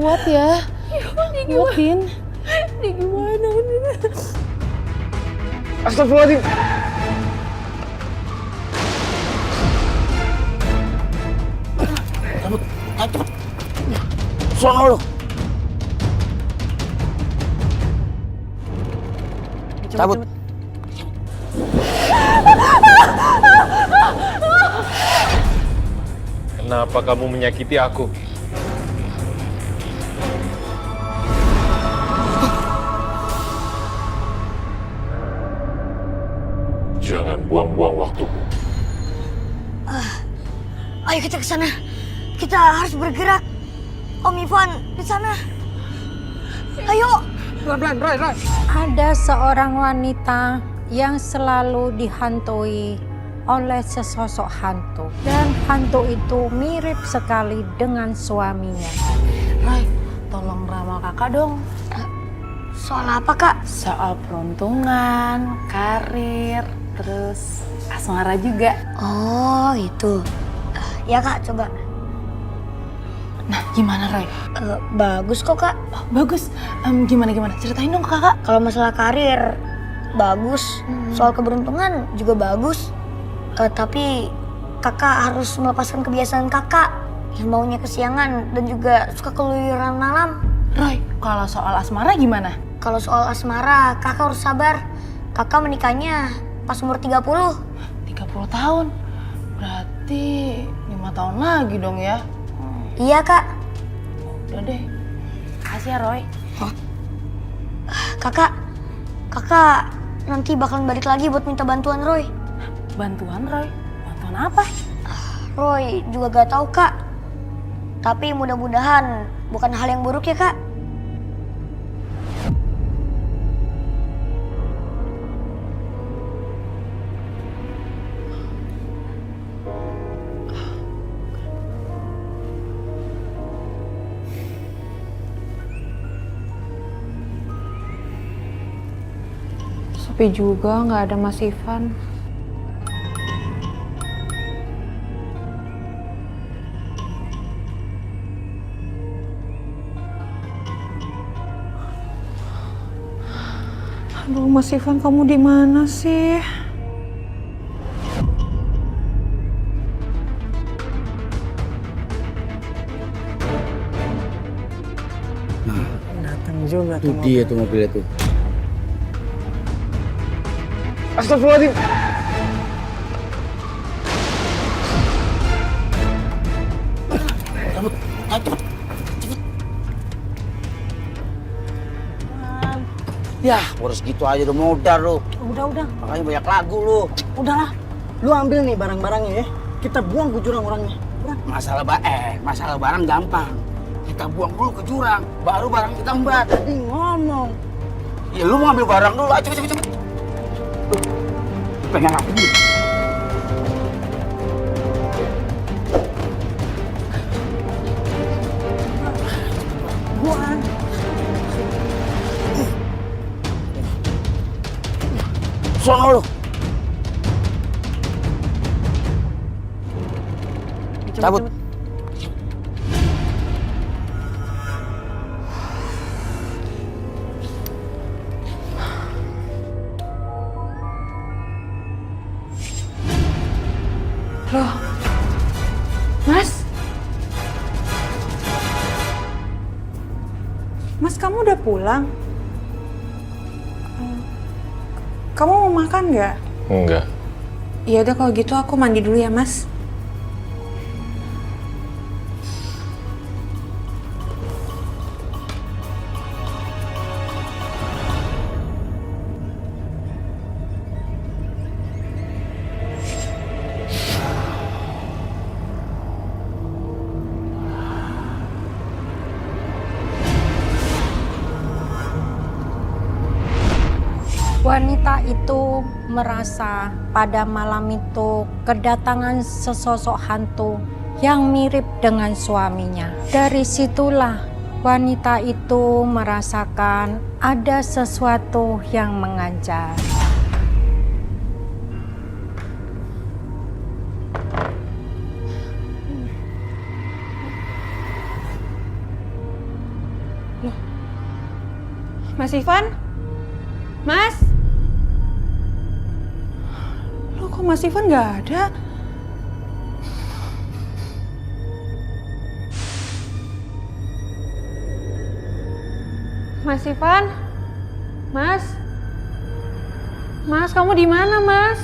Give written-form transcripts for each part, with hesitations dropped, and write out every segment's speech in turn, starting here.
kuat ya. Kuatin. Ini gimana ini? Astagfirullahaladzim. Cabut, cabut. Sono lu. Cabut. Kenapa kamu menyakiti aku? Jangan buang-buang waktuku. Ayo kita ke sana. Kita harus bergerak. Om Ivan di sana. Ayo. Pelan-pelan, Roy. Ada seorang wanita yang selalu dihantui oleh sesosok hantu. Dan hantu itu mirip sekali dengan suaminya. Rai, tolong ramal kakak dong. Soal apa, Kak? Soal peruntungan, karir, terus asmara juga. Oh, itu. Ya, Kak, coba. Nah, gimana Roy? Bagus kok, Kak. Oh, bagus. Gimana? Ceritain dong ke kakak. Kalau masalah karir, bagus. Soal keberuntungan juga bagus. Tapi kakak harus melepaskan kebiasaan kakak yang maunya kesiangan dan juga suka keluyuran malam. Roy, kalau soal asmara gimana? Kalau soal asmara, kakak harus sabar. Kakak menikahnya pas umur 30. 30 tahun. Berarti 5 tahun lagi dong ya. Iya, Kak. Udah deh. Makasih ya, Roy. Kakak nanti bakalan balik lagi buat minta bantuan Roy. Bantuan, Roy? Bantuan apa? Roy juga gak tahu, Kak. Tapi mudah-mudahan bukan hal yang buruk ya, Kak. Sepi juga nggak ada Mas Ivan. Aduh, Mas Ivan, kamu di mana sih? Nah, Datang juga itu tuh dia tuh mobilnya tuh. Astagfirullahaladzim. Cabut, cabut. Ya, boros gitu aja udah modal lu. Udah. Makanya banyak lagu lu. Udahlah. Lu ambil nih barang-barangnya ya. Kita buang ke jurang orangnya. Masalah barang gampang. Kita buang dulu ke jurang, baru barang kita embat. Tadi ngomong. Ya lu mau ambil barang dulu, ayo cepet. Pengen apa nih? Buang. Sono lu. Cabut. Loh, Mas? Mas, kamu udah pulang? Kamu mau makan nggak? Enggak. Ya udah kalau gitu aku mandi dulu ya, Mas. Wanita itu merasa pada malam itu kedatangan sesosok hantu yang mirip dengan suaminya. Dari situlah wanita itu merasakan ada sesuatu yang mengancam. Mas Ivan? Mas? Loh kok Mas Ivan nggak ada? Mas Ivan? Mas? Mas, kamu di mana, Mas?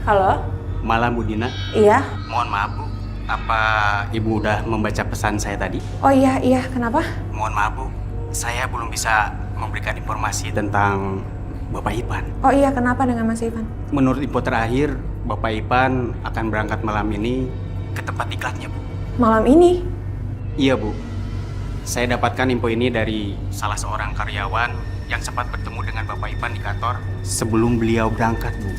Halo? Malam Bu Dina. Iya? Mohon maaf Bu, apa Ibu udah membaca pesan saya tadi? Oh iya, kenapa? Mohon maaf Bu, saya belum bisa memberikan informasi tentang Bapak Ipan. Oh iya, kenapa dengan Mas Ivan? Menurut info terakhir, Bapak Ipan akan berangkat malam ini ke tempat diklatnya Bu. Malam ini? Iya Bu, saya dapatkan info ini dari salah seorang karyawan yang sempat bertemu dengan Bapak Ipan di kantor sebelum beliau berangkat Bu.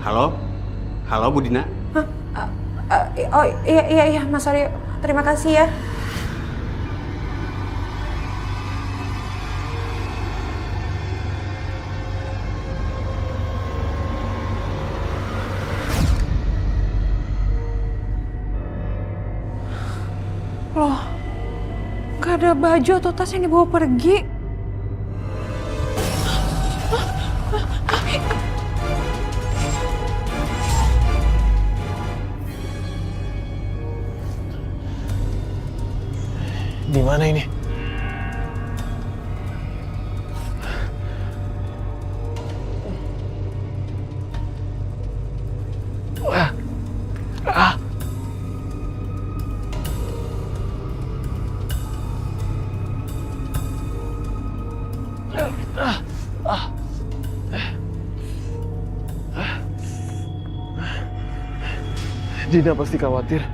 Halo? Halo Bu Dina? Oh iya Mas Aryo, terima kasih ya. Loh, gak ada baju atau tas yang dibawa pergi. Di mana ini? Dina pasti khawatir.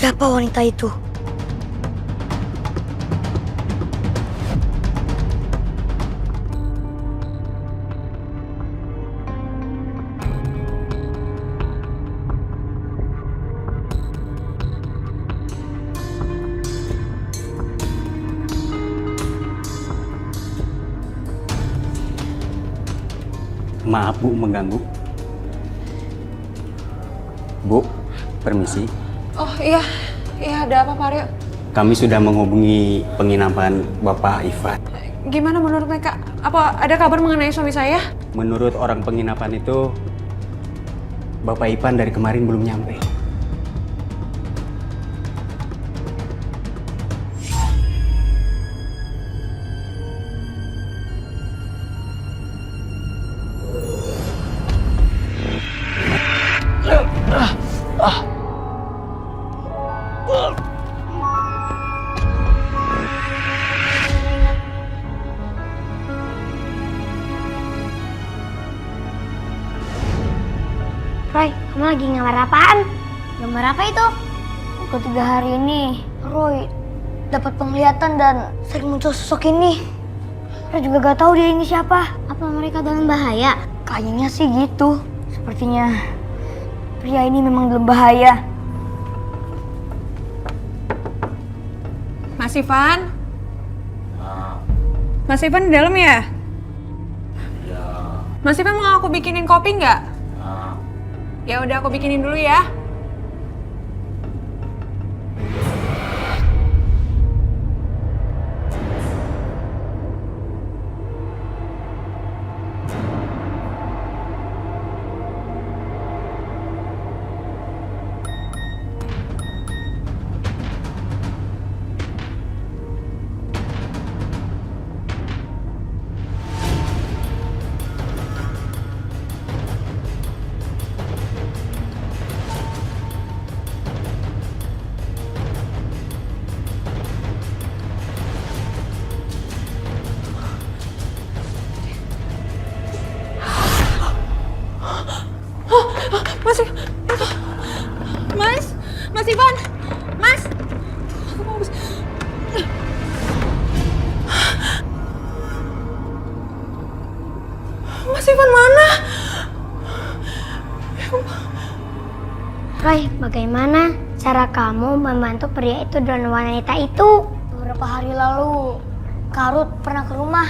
Siapa wanita itu? Maaf Bu mengganggu. Bu, permisi. Oh iya ada apa Pak Aryo? Kami sudah menghubungi penginapan Bapak Ivan. Gimana menurut mereka? Apa ada kabar mengenai suami saya? Menurut orang penginapan itu, Bapak Ivan dari kemarin belum nyampe. Roy, kamu lagi ngamar apaan? Gambar apa itu? Ketiga hari ini, Roy dapat penglihatan dan sering muncul sosok ini. Roy juga gak tahu dia ini siapa. Apa mereka dalam bahaya? Kayaknya sih gitu. Sepertinya pria ini memang dalam bahaya. Mas Ivan? Mas Ivan di dalam ya? Iya. Mas Ivan mau aku bikinin kopi nggak? Ya udah aku bikinin dulu ya. Mas Ivan, Mas. Mas Ivan mana? Roy, bagaimana cara kamu membantu pria itu dan wanita itu? Beberapa hari lalu, Karut pernah ke rumah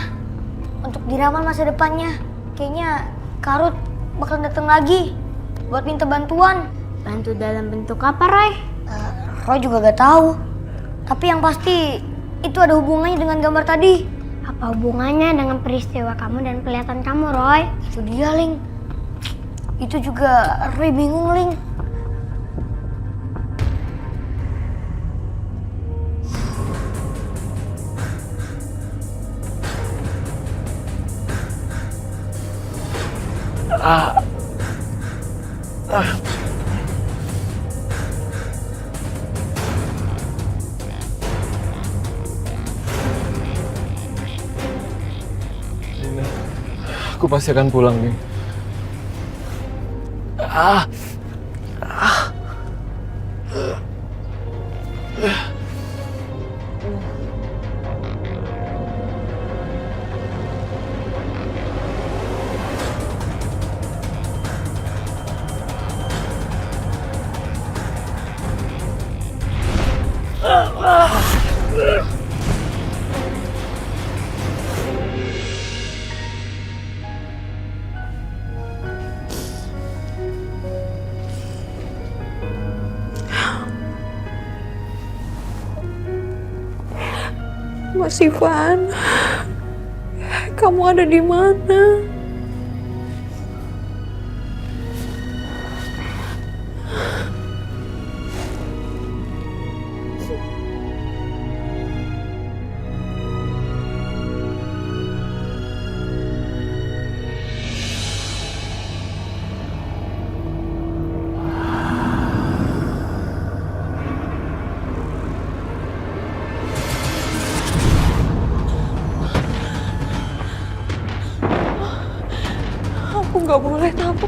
untuk diramal masa depannya. Kayaknya Karut bakal datang lagi buat minta bantuan. Bantu dalam bentuk apa, Roy? Roy juga gak tahu. Tapi yang pasti itu ada hubungannya dengan gambar tadi. Apa hubungannya dengan peristiwa kamu dan kelihatan kamu, Roy? Itu dia, Ling. Itu juga Roy bingung, Ling. Aku pasti akan pulang nih. Mas Ivan, kamu ada di mana?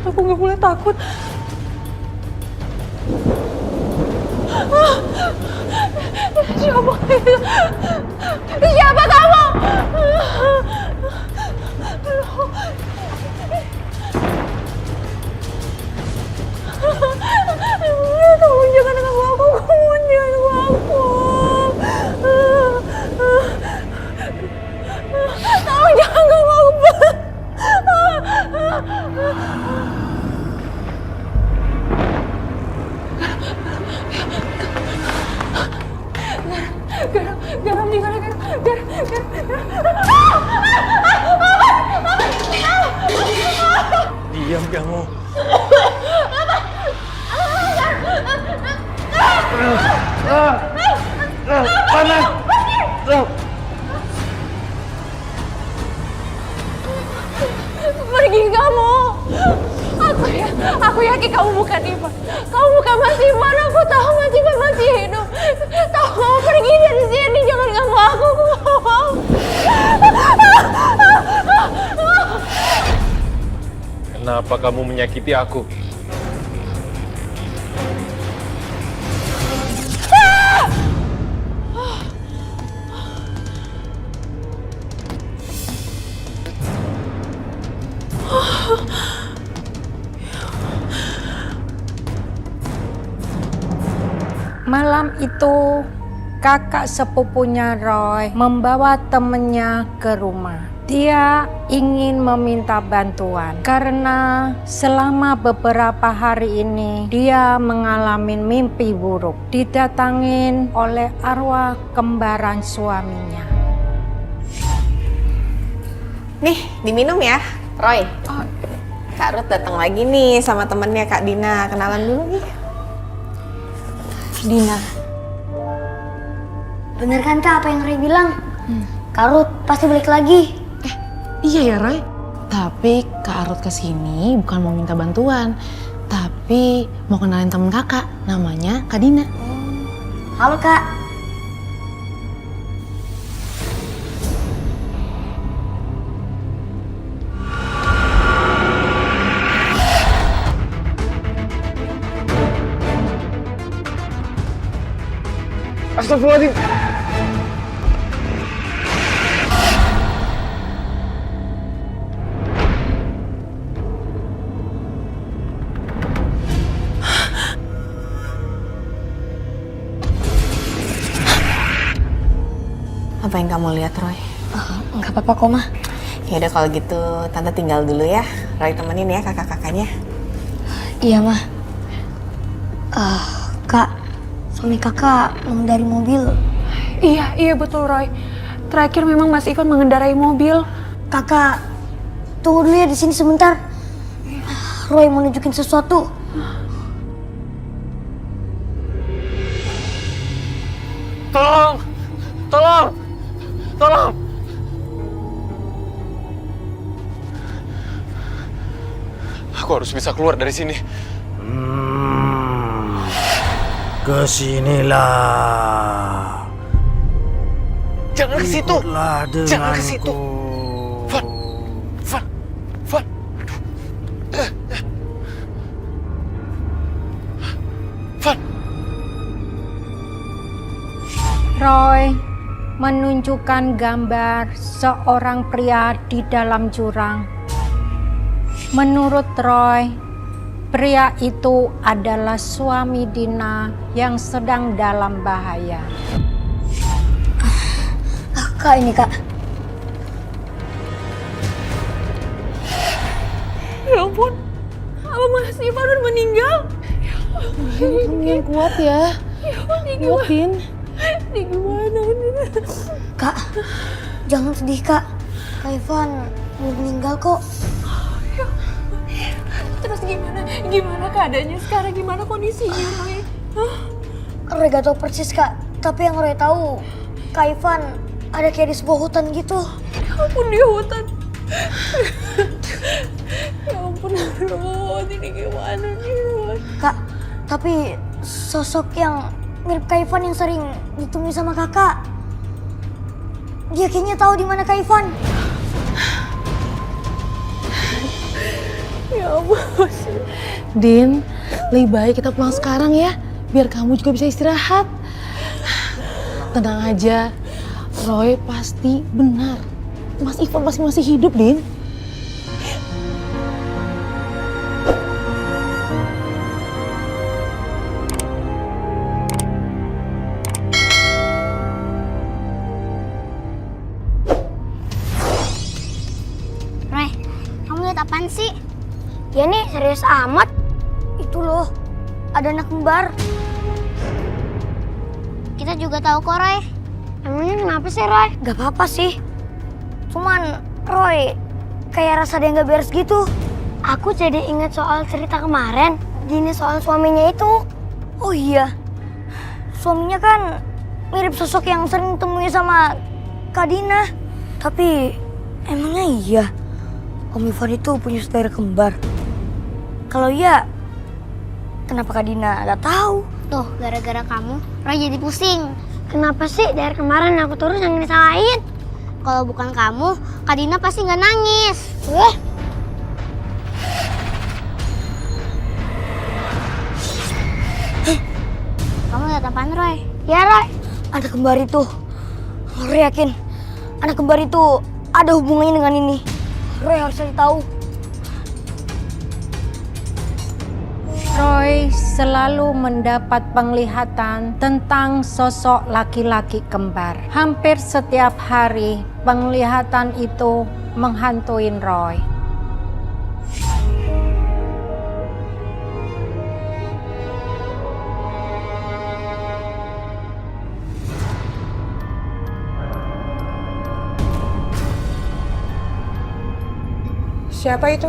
Aku nggak boleh takut. Siapa itu? Siapa kamu? Kamu jangan ganggu aku, kamu jangan ganggu aku. Kamu jangan ganggu aku. Garam di mana? Diam kamu. Panas. Pergi kamu. Aku yakin kamu bukan Ivan. Kamu bukan Mas Ivan. Aku tahu Mas Ivan masih hidup. Tahu kamu pergi dari sini. Jangan ganggu aku. Kenapa kamu menyakiti aku? Malam itu kakak sepupunya Roy membawa temennya ke rumah. Dia ingin meminta bantuan karena selama beberapa hari ini dia mengalami mimpi buruk didatangin oleh arwah kembaran suaminya. Nih, diminum ya, Roy. Kak Ruth datang lagi nih sama temennya Kak Dina. Kenalan dulu nih. Dina. Bener kan Kak apa yang Roy bilang? Kak Ruth pasti balik lagi. Iya ya Roy. Tapi Kak Arut kesini bukan mau minta bantuan, tapi mau kenalin temen kakak, namanya Kak Dina. Halo Kak. Astagfirullahaladzim. Apa yang kamu lihat, Roy? Nggak apa-apa kok mah. Ya udah kalau gitu Tante tinggal dulu ya. Roy temenin ya kakak-kakaknya. Iya mah. Kak, suami kakak mengendari mobil. Iya betul Roy. Terakhir memang Mas Ivan mengendarai mobil. Kakak, tunggu dulu ya di sini sebentar. Roy mau nunjukin sesuatu. Tolong! Tolong! Tolong! Aku harus bisa keluar dari sini. Kesinilah. Jangan ke situ. Ikutlah denganku. Jangan ke situ. Van. Van. Roy menunjukkan gambar seorang pria di dalam jurang. Menurut Roy, pria itu adalah suami Dina yang sedang dalam bahaya. Kak ini Kak. Ya ampun, apa Mas Ivan udah meninggal? Kamu yang kuat ya. Kuatin. Ini gimana nih? Kak, jangan sedih Kak. Kak Ivan belum meninggal kok. Terus gimana keadaannya sekarang? Gimana kondisinya, Roy? Roy gak tau persis Kak. Tapi yang Roy tahu, Kak Ivan ada kayak di sebuah hutan gitu. Ya ampun, di hutan. Ya ampun, Ruth, ini gimana nih, Ruth? Kak, tapi sosok yang mirip Kak Ivan yang sering ditemui sama kakak. Dia kayaknya tahu di mana Kak Ivan. Ya ampun. Din, lebih baik kita pulang sekarang ya, biar kamu juga bisa istirahat. Tenang aja, Roy pasti benar. Mas Ivan pasti masih hidup, Din. Roy, kamu lihat apaan sih? Ya nih, serius amat. Itu loh, ada anak kembar. Kita juga tahu kok, Roy. Emangnya kenapa sih, Roy? Gak apa-apa sih. Cuman, Roy, kayak rasa dia gak beres gitu. Aku jadi ingat soal cerita kemarin. Gini soal suaminya itu. Oh iya, suaminya kan mirip sosok yang sering temui sama Kak Dina. Tapi, emangnya iya? Om Ivan itu punya saudara kembar. Kalau iya, kenapa Kak Dina gak tahu? Tuh, gara-gara kamu, Roy jadi pusing. Kenapa sih dari kemarin aku terus yang disalahin? Kalau bukan kamu, Kak Dina pasti nggak nangis. Kamu lihat apaan, Roy? Ya, Roy. Ada kembar itu. Roy yakin anak kembar itu ada hubungannya dengan ini. Roy harus cari tahu. Roy selalu mendapat penglihatan tentang sosok laki-laki kembar. Hampir setiap hari penglihatan itu menghantuin Roy. Siapa itu?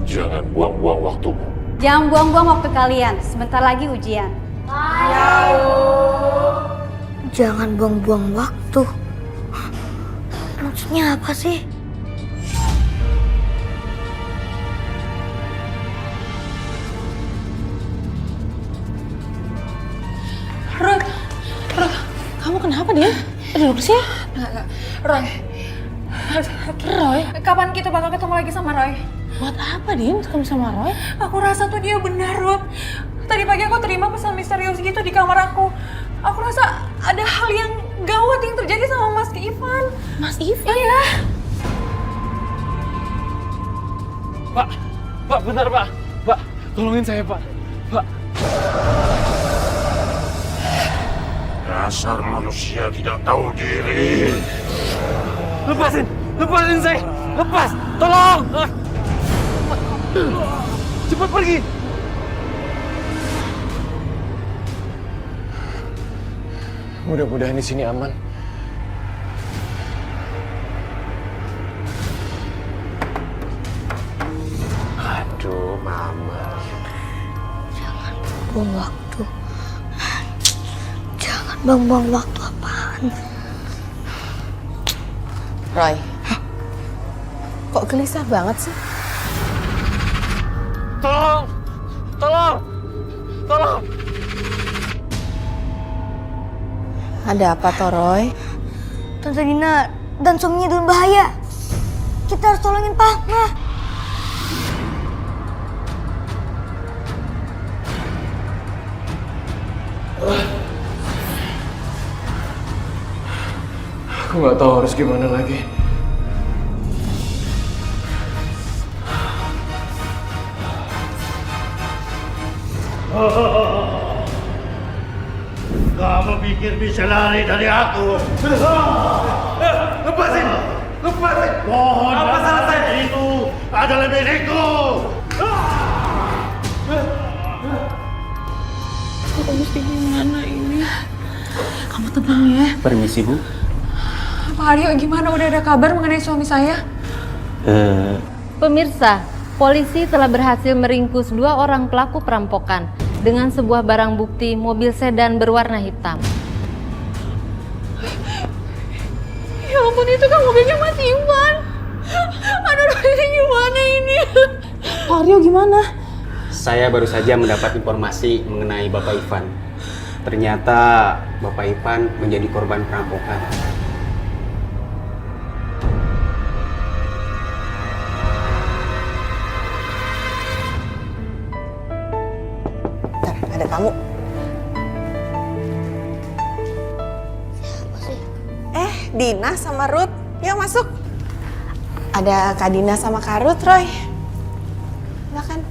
Jangan buang-buang waktumu. Jangan buang-buang waktu kalian, sebentar lagi ujian. Jangan buang-buang waktu. Maksudnya apa sih? Roy, kamu kenapa dia? Duduk sih. Roy. Roy, Kapan kita bakal ketemu lagi sama Roy? buat apa Din ketemu sama Roy? Aku rasa tuh dia benar, Ruth. Tadi pagi aku terima pesan misterius gitu di kamar aku. Aku rasa ada hal yang gawat yang terjadi sama Mas Ivan. Mas Ivan? Iya. Pak, bentar Pak. Pak, tolongin saya Pak. Pak. Dasar manusia tidak tahu diri. Lepasin saya. Lepas, tolong. Cepat pergi. Mudah-mudahan di sini aman. Aduh, Mama. Jangan buang waktu. Jangan buang-buang waktu apaan. Roy, kok gelisah banget sih? Tolong. Ada apa toh, Roy? Tante Dina dan suaminya dalam bahaya. Kita harus tolongin Fatma. Aku nggak tahu harus gimana lagi. Kamu pikir bisa lari dari aku? Lepasin. Mohon, apa salah saya? Itu adalah milikku. Aku mesti gimana ini? Kamu tenang ya. Permisi Bu. Pak Aryo, gimana? Udah ada kabar mengenai suami saya? Pemirsa, polisi telah berhasil meringkus 2 orang pelaku perampokan dengan sebuah barang bukti mobil sedan berwarna hitam. Ya ampun, itu kan mobilnya Mas Ivan. Aduh, ini gimana ini? Pak Aryo gimana? Saya baru saja mendapat informasi mengenai Bapak Ivan. Ternyata Bapak Ivan menjadi korban perampokan. Bentar, ada tamu. Dina sama Ruth, yuk masuk. Ada Kak Dina sama Kak Ruth, Roy. Silakan.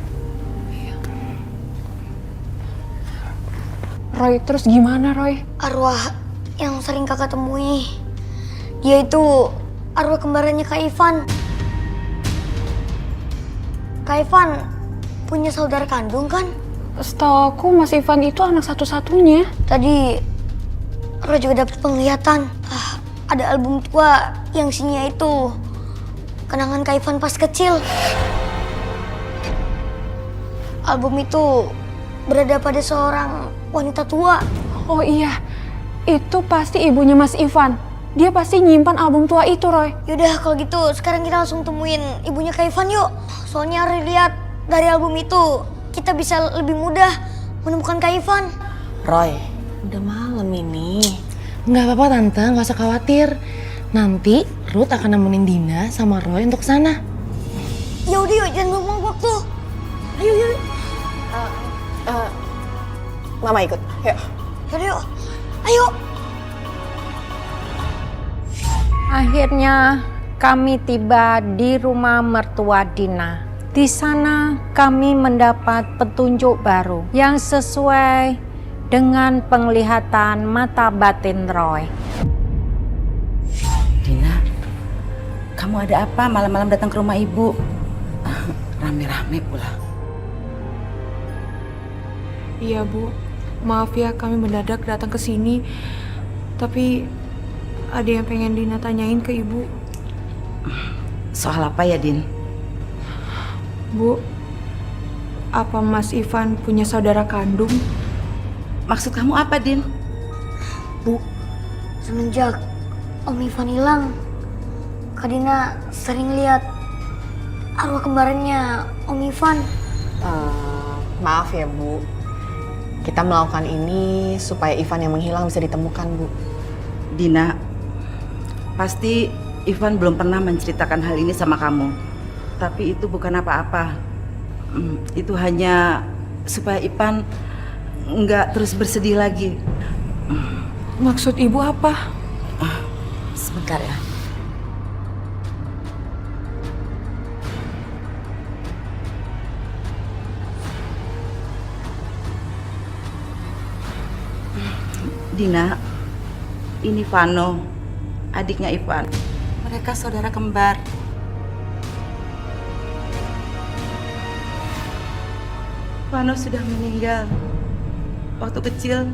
Roy, terus gimana, Roy? Arwah yang sering kakak temui. Dia itu arwah kembarannya Kak Ivan. Kak Ivan punya saudara kandung kan? Setahu aku Mas Ivan itu anak satu-satunya. Tadi Roy juga dapat penglihatan. ada album tua yang isinya itu kenangan Kak Ivan pas kecil. Album itu berada pada seorang wanita tua. Oh iya, itu pasti ibunya Mas Ivan. Dia pasti nyimpan album tua itu, Roy. Yaudah kalau gitu sekarang kita langsung temuin ibunya Kak Ivan yuk. Soalnya Roy lihat dari album itu kita bisa lebih mudah menemukan Kak Ivan. Roy, udah malam ini. Nggak apa-apa Tante, nggak usah khawatir. Nanti Ruth akan nemenin Dina sama Roy untuk sana. Yaudah yuk, jangan buang waktu. Ayo yuk. Mama ikut, yuk. Yaudah yuk, ayo. Akhirnya kami tiba di rumah mertua Dina. Di sana kami mendapat petunjuk baru yang sesuai dengan penglihatan mata batin Roy. Dina, kamu ada apa malam-malam datang ke rumah ibu? Rame-rame pula. Iya, Bu. Maaf ya kami mendadak datang ke sini. Tapi ada yang pengen Dina tanyain ke Ibu. Soal apa ya, Din? Bu, apa Mas Ivan punya saudara kandung? Maksud kamu apa, Din? Bu, semenjak Om Ivan hilang, Kak Dina sering lihat arwah kembarannya Om Ivan. Maaf ya, Bu. Kita melakukan ini supaya Ivan yang menghilang bisa ditemukan, Bu. Dina, pasti Ivan belum pernah menceritakan hal ini sama kamu. Tapi itu bukan apa-apa. Itu hanya supaya Ivan nggak terus bersedih lagi. Maksud Ibu apa? Sebentar ya. Dina, ini Vano, adiknya Ivan. Mereka saudara kembar. Vano sudah meninggal. Waktu kecil,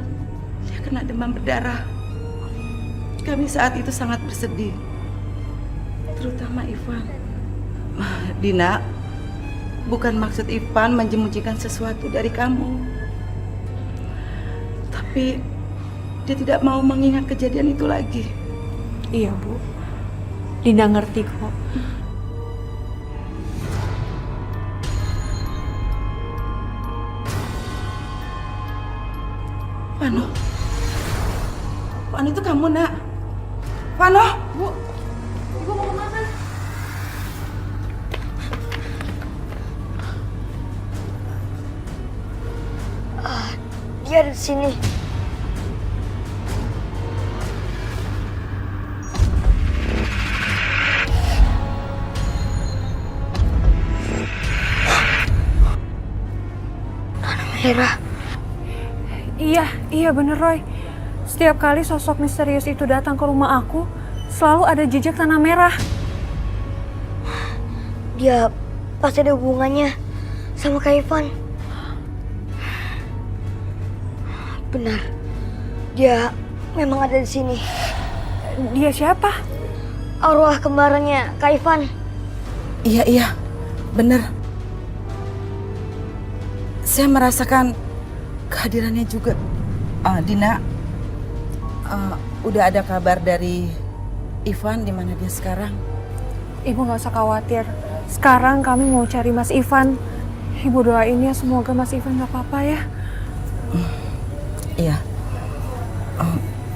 dia kena demam berdarah. Kami saat itu sangat bersedih. Terutama Ivan. Dina, bukan maksud Ivan menjemujikan sesuatu dari kamu. Tapi dia tidak mau mengingat kejadian itu lagi. Iya, Bu. Dina ngerti kok. Vano. Vano itu kamu, Nak. Vano. Bu, Ibu mau kemana? Dia ada di sini. Merah. Iya bener Roy. Setiap kali sosok misterius itu datang ke rumah aku, selalu ada jejak tanah merah. Dia pasti ada hubungannya sama Kak Ivan. Benar, dia memang ada di sini. Dia siapa? Arwah kembarannya Kak Ivan. Iya, benar. Saya merasakan kehadirannya juga. Dina, udah ada kabar dari Ivan di mana dia sekarang? Ibu nggak usah khawatir. Sekarang kami mau cari Mas Ivan. Ibu doain ya semoga Mas Ivan nggak apa-apa ya. Iya.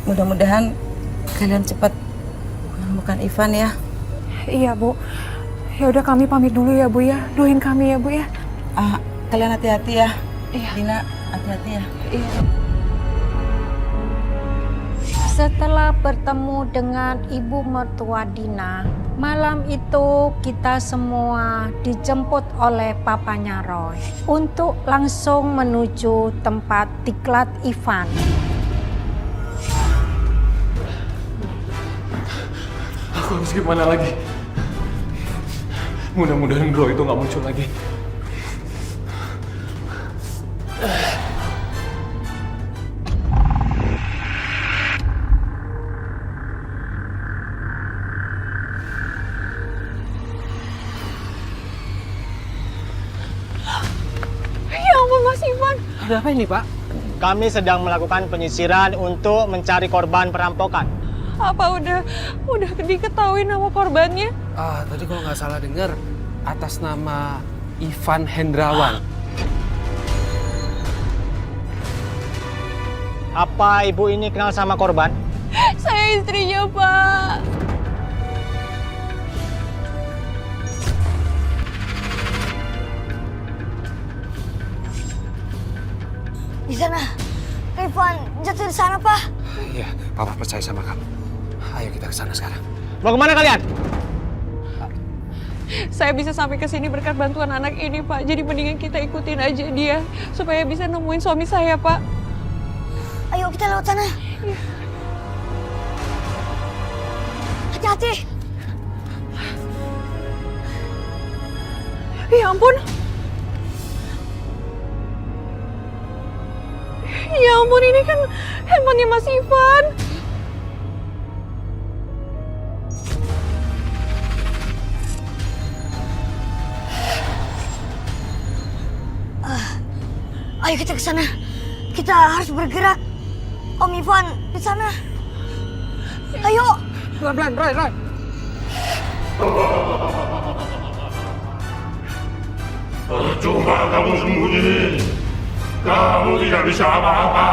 Mudah-mudahan kalian cepat menemukan Ivan ya. Iya, Bu. Ya udah kami pamit dulu ya, Bu ya. Doain kami ya, Bu ya. Kalian hati-hati ya. Iya. Dina, hati-hati ya. Iya. Setelah bertemu dengan ibu mertua Dina, malam itu kita semua dijemput oleh papanya Roy untuk langsung menuju tempat diklat Ivan. Aku harus gimana lagi? Mudah-mudahan Roy itu nggak muncul lagi. Ada apa ini, Pak? Kami sedang melakukan penyisiran untuk mencari korban perampokan. Apa udah diketahui nama korbannya? Tadi kalau nggak salah dengar atas nama Ivan Hendrawan. Apa ibu ini kenal sama korban? Saya istrinya, Pak. Di sana, Ivan jatuh di sana, Pak. Iya, Papa percaya sama kamu. Ayo kita ke sana sekarang. Mau kemana kalian? Saya bisa sampai ke sini berkat bantuan anak ini, Pak. Jadi mendingan kita ikutin aja dia supaya bisa nemuin suami saya, Pak. Ayo kita lewat sana. Iya. Hati-hati. Ya ampun. Ya ampun, ini kan handphonenya Mas Ivan. Ayo kita ke sana. Kita harus bergerak. Om Ivan di sana. Ayo. Pelan-pelan, Roy. Percuma kamu sembunyi. Kamu tidak bisa apa-apa.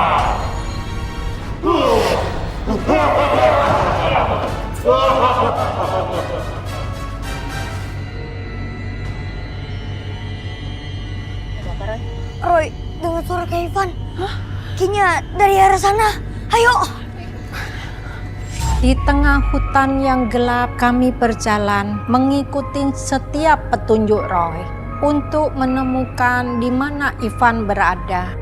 Roy, dengar suara kayak Ivan. Kayaknya dari arah sana. Ayo. Di tengah hutan yang gelap, kami berjalan mengikuti setiap petunjuk Roy untuk menemukan di mana Ivan berada.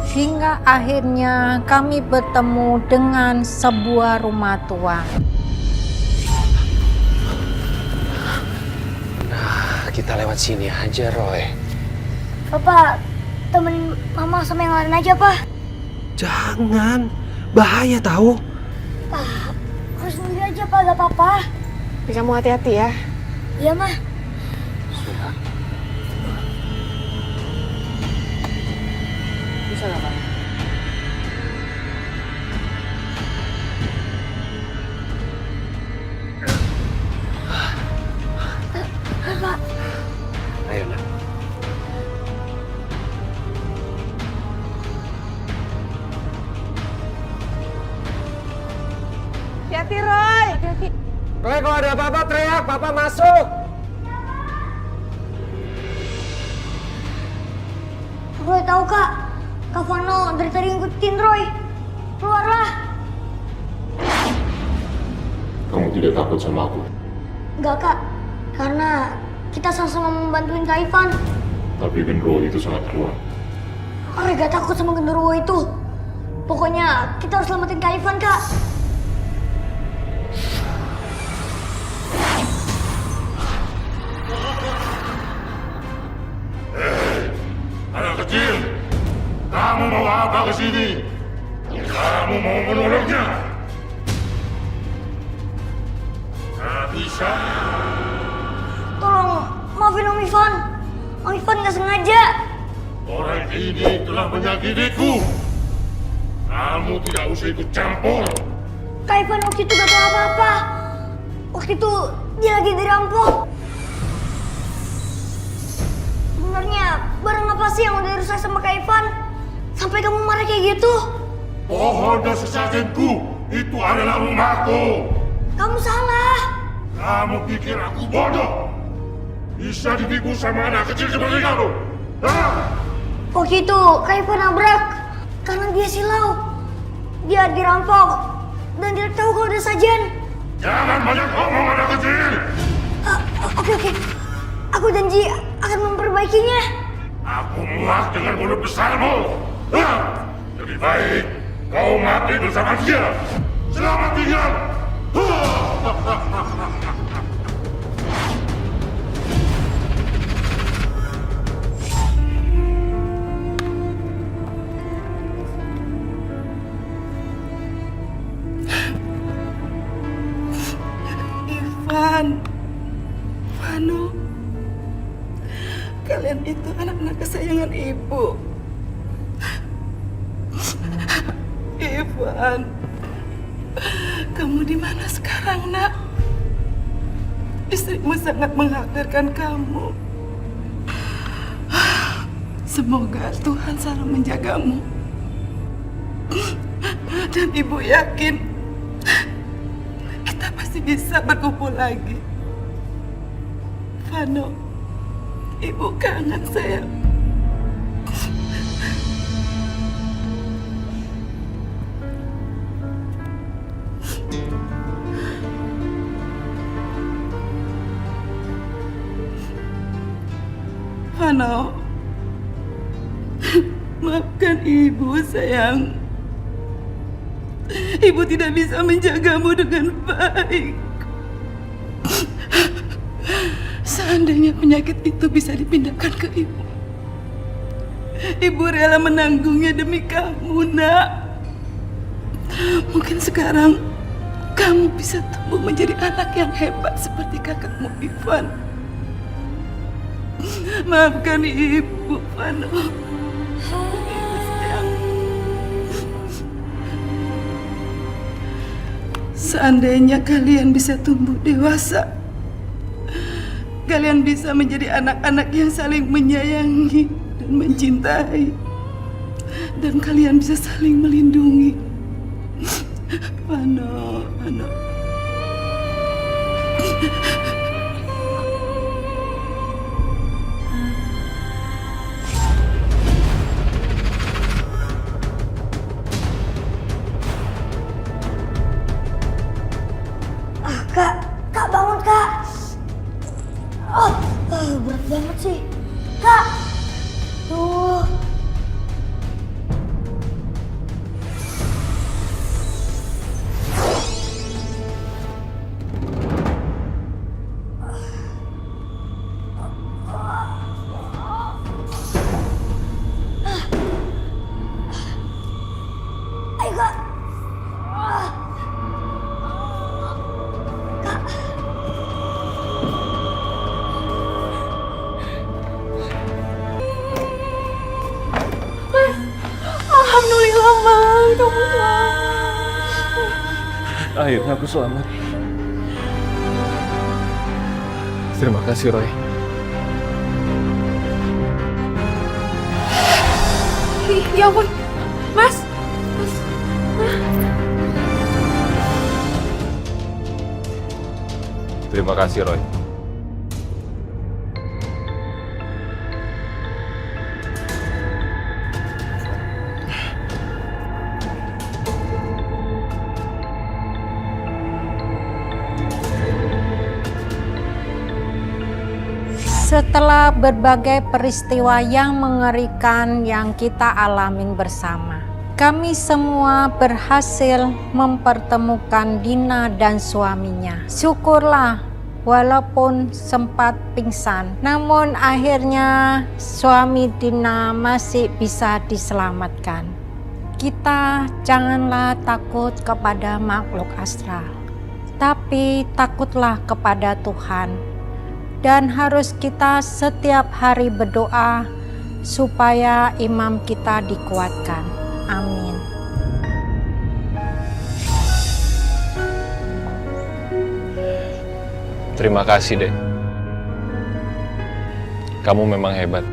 Hingga akhirnya kami bertemu dengan sebuah rumah tua. Nah, kita lewat sini aja, Roy. Bapak, temenin Mama sama yang lain aja, Pak. Jangan, bahaya tahu. Pak, harus sendiri aja, Pak. Gak apa-apa. Tapi kamu hati-hati ya. Iya, Mah. Bisa nggak, Pak? Pak. Ayo, nak. Hati-hati, Roy. Hati-hati. Roy, kalau ada apa-apa teriak, Papa masuk. Roy tahu, Kak. Kak Vano dari tadi ngikutin Roy. Keluarlah. Kamu tidak takut sama aku? Enggak, Kak. Karena kita sama-sama membantuin Kak Ivan. Tapi genderuwo itu sangat kuat. Roy gak takut sama genderuwo itu. Pokoknya kita harus selamatin Kak Ivan, Kak. Anak kecil, kamu mau apa ke sini? Kamu mau menolongnya? Gak bisa. Tolong, maafin Om Ivan. Om Ivan gak sengaja. Orang ini telah menyakitiku. Kamu tidak usah ikut campur. Kak Ivan waktu itu gak tahu apa-apa. Waktu itu dia lagi dirampok. Sebenarnya barang apa sih yang udah dirusak sama Kak Ivan? Sampai kamu marah kayak gitu? Pohon dan sesajenku itu adalah rumahku. Kamu salah. Kamu pikir aku bodoh? Bisa ditipu sama anak kecil seperti kamu? Hah? Waktu itu Kak Ivan nabrak karena dia silau. Dia dirampok dan tidak tahu kalau ada sajian. Jangan banyak ngomong anak kecil. Oke. Aku janji akan memperbaikinya. Aku muak dengan mulut besarmu. Hah? Lebih baik kau mati bersama dia. Selamat tinggal. Ivan, Vano, kalian itu anak-anak kesayangan ibu. Ivan, kamu di mana sekarang, Nak? Istrimu sangat mengkhawatirkan kamu. Semoga Tuhan selalu menjagamu. Dan Ibu yakin kita pasti bisa berkumpul lagi. Vano, Ibu kangen sayang. Vano, maafkan Ibu sayang. Ibu tidak bisa menjagamu dengan baik. Seandainya penyakit itu bisa dipindahkan ke Ibu, Ibu rela menanggungnya demi kamu, Nak. Mungkin sekarang kamu bisa tumbuh menjadi anak yang hebat seperti kakakmu Ivan. Maafkan Ibu, Vano. Ibu sayang. Seandainya kalian bisa tumbuh dewasa, kalian bisa menjadi anak-anak yang saling menyayangi dan mencintai, dan kalian bisa saling melindungi. Vano, Vano. Kak bangun, Kak. Berat banget sih. Kak. Tuh. Ayo, Kak. Alhamdulillah, Bang. Kamu selamat. Akhirnya aku selamat. Terima kasih, Roy. Ya ampun. Mas. Terima kasih, Roy. Setelah berbagai peristiwa yang mengerikan yang kita alamin bersama, kami semua berhasil mempertemukan Dina dan suaminya. Syukurlah, walaupun sempat pingsan, namun akhirnya suami Dina masih bisa diselamatkan. Kita janganlah takut kepada makhluk astral, tapi takutlah kepada Tuhan. Dan harus kita setiap hari berdoa supaya imam kita dikuatkan. Amin. Terima kasih, Dek. Kamu memang hebat.